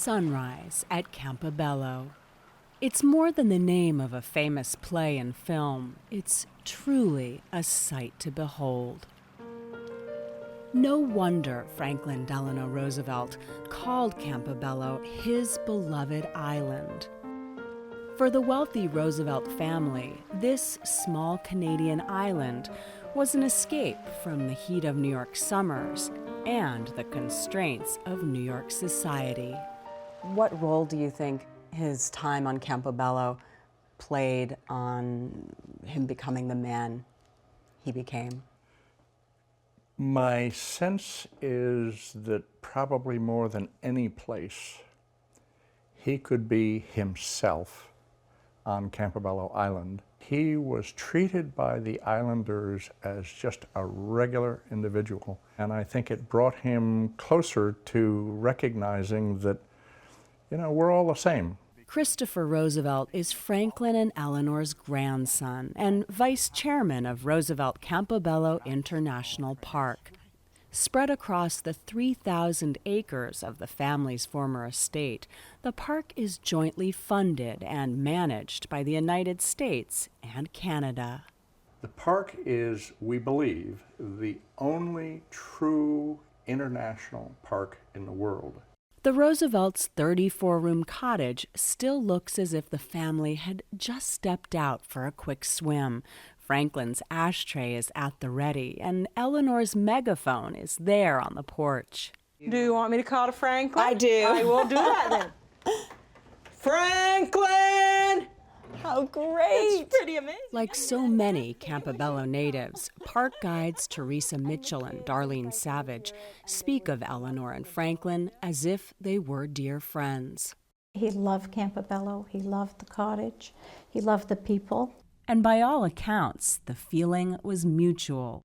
Sunrise at Campobello. It's more than the name of a famous play and film. It's truly a sight to behold. No wonder Franklin and Eleanor Roosevelt called Campobello his beloved island. For the wealthy Roosevelt family, this small Canadian island was an escape from the heat of New York summers and the constraints of New York society. What role do you think his time on Campobello played on him becoming the man he became? My sense is that probably more than any place, he could be himself on Campobello Island. He was treated by the islanders as just a regular individual, and I think it brought him closer to recognizing that, you know, we're all the same. Christopher Roosevelt is Franklin and Eleanor's grandson and vice chairman of Roosevelt Campobello International Park. Spread across the 3,000 acres of the family's former estate, the park is jointly funded and managed by the United States and Canada. The park is, we believe, the only true international park in the world. The Roosevelts' 34-room cottage still looks as if the family had just stepped out for a quick swim. Franklin's ashtray is at the ready, and Eleanor's megaphone is there on the porch. Do you want me to call to Franklin? I do. I will do that then. Franklin! How great! It's pretty amazing. Like so many Campobello natives, park guides Teresa Mitchell and Darlene Savage speak of Eleanor and Franklin as if they were dear friends. He loved Campobello, he loved the cottage, he loved the people. And by all accounts, the feeling was mutual.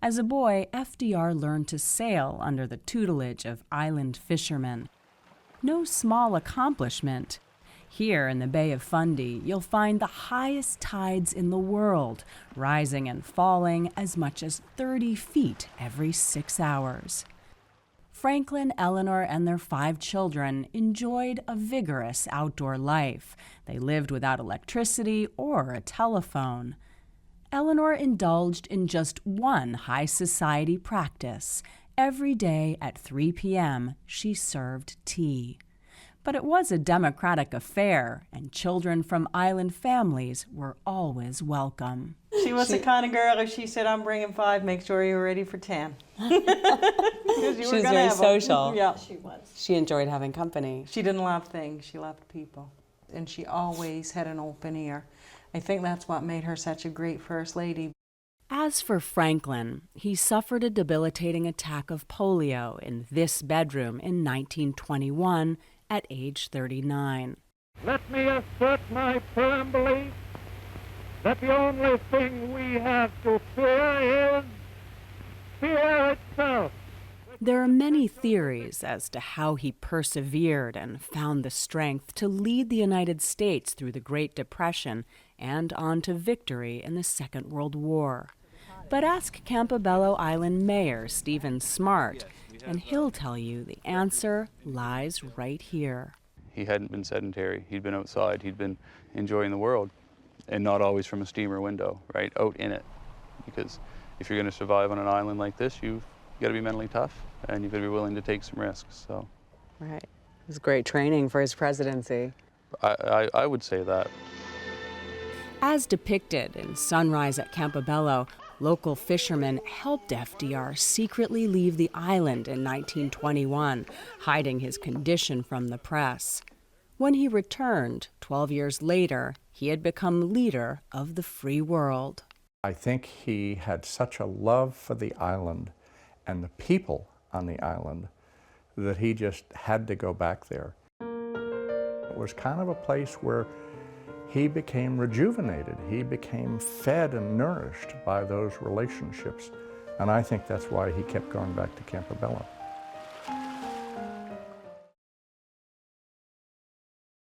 As a boy, FDR learned to sail under the tutelage of island fishermen. No small accomplishment. Here in the Bay of Fundy, you'll find the highest tides in the world, rising and falling as much as 30 feet every 6 hours. Franklin, Eleanor, and their 5 children enjoyed a vigorous outdoor life. They lived without electricity or a telephone. Eleanor indulged in just one high society practice. Every day at 3 p.m., she served tea. But it was a democratic affair, and children from island families were always welcome. She was the kind of girl, if she said, I'm bringing 5, make sure you're ready for 10. She was very social. Yeah. She was. She enjoyed having company. She didn't love things, she loved people. And she always had an open ear. I think that's what made her such a great First Lady. As for Franklin, he suffered a debilitating attack of polio in this bedroom in 1921 at age 39. Let me assert my firm belief that the only thing we have to fear is fear itself. There are many theories as to how he persevered and found the strength to lead the United States through the Great Depression and on to victory in the Second World War. But ask Campobello Island Mayor Stephen Smart, and he'll tell you the answer lies right here. He hadn't been sedentary. He'd been outside. He'd been enjoying the world, and not always from a steamer window, right? Out in it. Because if you're going to survive on an island like this, you've got to be mentally tough, and you've got to be willing to take some risks. So, Right. It was great training for his presidency. I would say that. As depicted in Sunrise at Campobello, local fishermen helped FDR secretly leave the island in 1921, hiding his condition from the press. When he returned, 12 years later, he had become leader of the free world. I think he had such a love for the island and the people on the island that he just had to go back there. It was kind of a place where he became rejuvenated. He became fed and nourished by those relationships. And I think that's why he kept going back to Campobello.